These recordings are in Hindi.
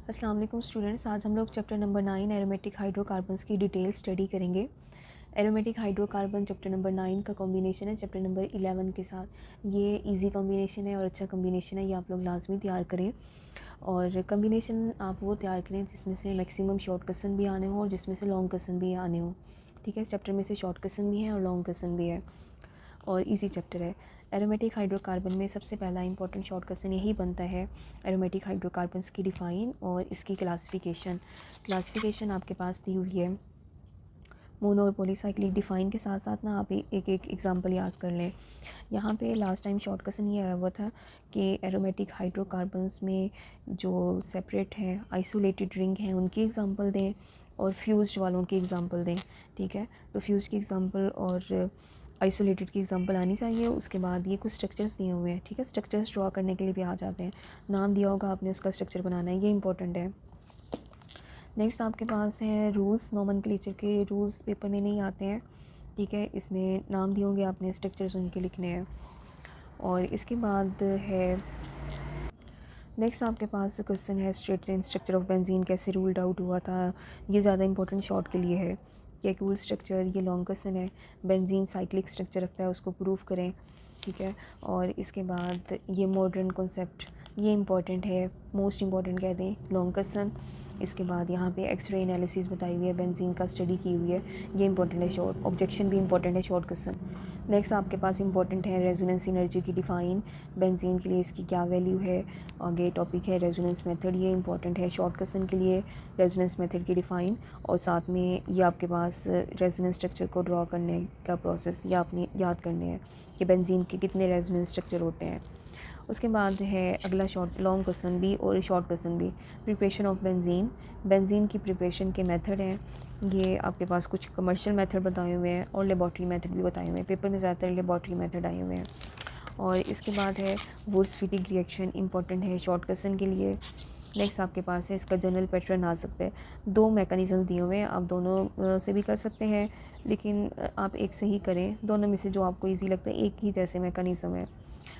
अस्सलाम वालेकुम स्टूडेंट्स। आज हम लोग चैप्टर नंबर 9 एरोमेटिक हाइड्रोकार्बन्स की डिटेल स्टडी करेंगे। एरोमेटिक हाइड्रोकार्बन चैप्टर नंबर 9 का कॉम्बिनेशन है चैप्टर नंबर 11 के साथ। ये इजी कॉम्बिनेशन है और अच्छा कॉम्बिनेशन है, ये आप लोग लाजमी तैयार करें। और कॉम्बिनेशन आप वो तैयार करें जिसमें से मैक्सिमम शॉर्ट क्वेश्चन भी आने हों और जिसमें से लॉन्ग क्वेश्चन भी आने हों। ठीक है, इस चैप्टर में से शॉर्ट क्वेश्चन भी हैं और लॉन्ग क्वेश्चन भी है और इजी चैप्टर है। एरोमेटिक हाइड्रोकार्बन में सबसे पहला इंपॉर्टेंट शॉर्ट क्वेश्चन यही बनता है, एरोमेटिक हाइड्रोकार्बन्स की डिफ़ाइन और इसकी क्लासिफिकेशन आपके पास दी हुई है। मोनो और पॉलीसाइक्लिक डिफ़ाइन के साथ साथ ना आप एक एक एग्जांपल याद कर लें। यहाँ पे लास्ट टाइम शॉर्ट क्वेश्चन ये आया हुआ था कि एरोमेटिक हाइड्रोकार्बन्स में जो सेपरेट हैं, आइसोलेटेड रिंग हैं, उनकी एग्जांपल दें और फ्यूज्ड वालों की एग्जांपल दें। ठीक है, तो फ्यूज की एग्जांपल और आइसोलेटेड की एग्जांपल आनी चाहिए। उसके बाद ये कुछ स्ट्रक्चर्स दिए हुए हैं। ठीक है, स्ट्रक्चर्स ड्रॉ करने के लिए भी आ जाते हैं। नाम दिया होगा, आपने उसका स्ट्रक्चर बनाना है, ये इंपॉर्टेंट है। नेक्स्ट आपके पास है रूल्स। नोमेनक्लेचर के रूल्स पेपर में नहीं आते हैं। ठीक है, इसमें नाम दिए होंगे, आपने स्ट्रक्चर्स उनके लिखने हैं। और इसके बाद है नेक्स्ट आपके पास क्वेश्चन है straight line structure of benzene कैसे रूल्ड आउट हुआ था। ये ज़्यादा इंपॉर्टेंट शॉर्ट के लिए है। केकूल स्ट्रक्चर, ये लॉन्ग क्वेश्चन है। बेंजीन साइक्लिक स्ट्रक्चर रखता है, उसको प्रूव करें। ठीक है, और इसके बाद ये मॉडर्न कॉन्सेप्ट, ये इंपॉर्टेंट है, मोस्ट इंपॉर्टेंट कह दें, लॉन्ग क्वेश्चन। इसके बाद यहाँ पे एक्सरे एनालिसिस बताई हुई है, बेंजीन का स्टडी की हुई है, ये इंपॉर्टेंट है शॉर्ट। ऑब्जेक्शन भी इंपॉर्टेंट है शॉर्ट क्वेश्चन। नेक्स्ट आपके पास इंपॉर्टेंट है रेजोनेंस एनर्जी की डिफ़ाइन, बेंजीन के लिए इसकी क्या वैल्यू है। आगे टॉपिक है रेजोनेंस मेथड, ये इंपॉर्टेंट है शॉर्ट क्वेश्चन के लिए, रेजोनेंस मेथड की डिफ़ाइन। और साथ में ये आपके पास रेजोनेंस स्ट्रक्चर को ड्रॉ करने का प्रोसेस ये आपने याद करने हैं कि बेंजीन के कितने रेजोनेंस स्ट्रक्चर होते हैं। उसके बाद है अगला शॉर्ट लॉन्ग क्वेश्चन भी और शॉर्ट क्वेश्चन भी, प्रिपरेशन ऑफ बेंजीन। बेंजीन की प्रिपरेशन के मेथड हैं, ये आपके पास कुछ कमर्शियल मेथड बताए हुए हैं और लेबॉर्ट्री मेथड भी बताए हुए हैं। पेपर में ज़्यादातर लेबॉर्ट्री मेथड आए हुए हैं। और इसके बाद है वुर्ट्ज़-फिटिग रिएक्शन, इंपॉर्टेंट है शॉर्ट क्वेश्चन के लिए। नेक्स्ट आपके पास है इसका जनरल पैटर्न आ सकता है। दो मैकेनिज़्म दिए हुए हैं, आप दोनों से भी कर सकते हैं, लेकिन आप एक से ही करें। दोनों में से जो आपको ईजी लगता है, एक ही जैसे मैकेनिज़्म है।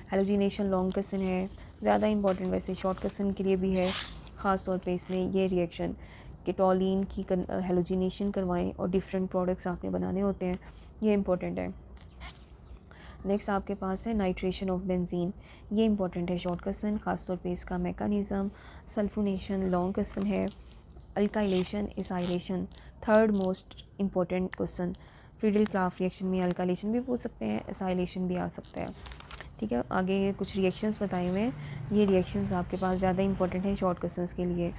हेलोजिनेशन लॉन्ग क्वेश्चन है, ज़्यादा इंपॉर्टेंट वैसे शॉर्ट क्वेश्चन के लिए भी है। ख़ास तौर पे इसमें ये रिएक्शन कि टॉलिन की हेलोजिनेशन करवाएं और डिफरेंट प्रोडक्ट्स आपने बनाने होते हैं, ये इंपॉर्टेंट है। नेक्स्ट आपके पास है नाइट्रेशन ऑफ बेंजीन, ये इंपॉर्टेंट है शॉर्ट क्वेश्चन, खासतौर पे इसका मैकेनिज़्म। सल्फोनेशन लॉन्ग क्वेश्चन है। Alkylation, acylation third most important question. Friedel craft reaction में अल्काइलेशन भी पूछ सकते हैं, एसाइलेशन भी आ सकता है। ठीक है, आगे कुछ रिएक्शंस बताए हुए हैं, ये रिएक्शंस आपके पास ज़्यादा इंपॉर्टेंट है शॉर्ट क्वेश्चंस के लिए।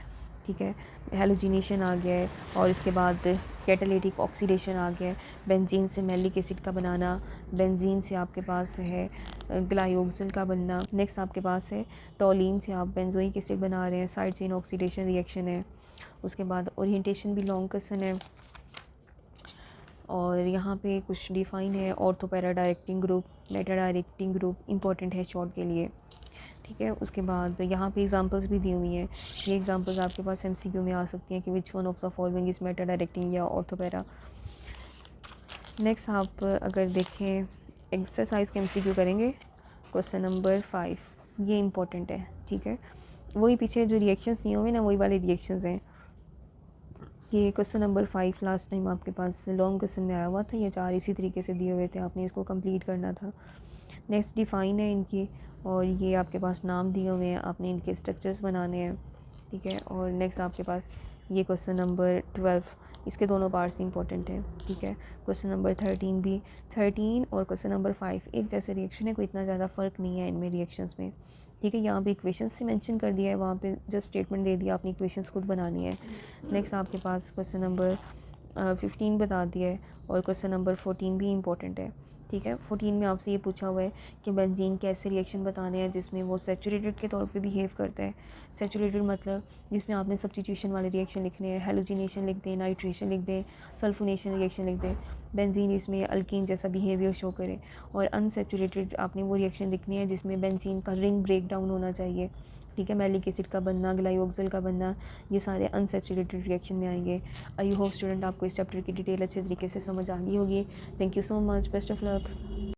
ठीक है, हेलोजिनेशन आ गया है और इसके बाद कैटालिटिक ऑक्सीडेशन आ गया है, बेंजीन से मैलिक एसिड का बनाना, बेंजीन से आपके पास है ग्लाइयोक्सिल का बनना। नेक्स्ट आपके पास है टॉलिन से आप बेंजोइक एसिड बना रहे हैं, साइड चेन ऑक्सीडेशन रिएक्शन है। उसके बाद ओरिएंटेशन भी लॉन्ग क्वेश्चन है। और यहाँ पे कुछ डिफ़ाइन है, ortho para directing group, Meta directing group, important है शॉर्ट के लिए। ठीक है, उसके बाद यहाँ पे एग्जांपल्स भी दी हुई हैं, ये एग्जांपल्स आपके पास एमसीक्यू में आ सकती हैं कि which one of the following is Meta directing या ऑर्थो पैरा। नेक्स्ट आप अगर देखें एक्सरसाइज के एमसीक्यू करेंगे, क्वेश्चन नंबर 5, ये इंपॉर्टेंट है। ठीक है, वही पीछे जो रिएक्शंस दिए हुए ना, वही वाले रिएक्शंस हैं। ये क्वेश्चन नंबर 5 लास्ट टाइम आपके पास लॉन्ग क्वेश्चन में आया हुआ था, ये 4 इसी तरीके से दिए हुए थे, आपने इसको कंप्लीट करना था। नेक्स्ट डिफ़ाइन है इनकी, और ये आपके पास नाम दिए हुए हैं, आपने इनके स्ट्रक्चर्स बनाने हैं। ठीक है, और नेक्स्ट आपके पास ये क्वेश्चन नंबर 12, इसके दोनों पार्ट्स इंपॉर्टेंट हैं। ठीक है, क्वेश्चन नंबर 13 भी, 13 और क्वेश्चन नंबर 5 एक जैसे रिएक्शन है, कोई इतना ज़्यादा फ़र्क नहीं है इनमें रिएक्शंस में। ठीक है, यहाँ पे इक्वेशंस से मेंशन कर दिया है, वहाँ पे जस्ट स्टेटमेंट दे दिया, आपने इक्वेशंस खुद बनानी है। नेक्स्ट आपके पास क्वेश्चन नंबर 15 बता दिया है और क्वेश्चन नंबर 14 भी इंपॉर्टेंट है। ठीक है, 14 में आपसे ये पूछा हुआ है कि बेंजीन कैसे रिएक्शन बताने हैं जिसमें वो सैचुरेटेड के तौर पे बिहेव करता है। सैचुरेटेड मतलब जिसमें आपने सब्स्टिट्यूशन वाले रिएक्शन लिखने हैं, हेलोजिनेशन लिख दें, नाइट्रेशन लिख दें, सल्फोनेशन रिएक्शन लिख दें, बेंजीन इसमें अल्कीन जैसा बिहेवियर शो करे। और अनसैचुरेटेड आपने वो रिएक्शन लिखनी है जिसमें बेंजीन का रिंग ब्रेक डाउन होना चाहिए। ठीक है, मैलिक एसिड का बनना, ग्लाइयोक्सिल का बनना, ये सारे अनसैचुरेटेड रिएक्शन में आएंगे। आई होप स्टूडेंट आपको इस चैप्टर की डिटेल अच्छे तरीके से समझ आ गई होगी। Thank you so much, best of luck.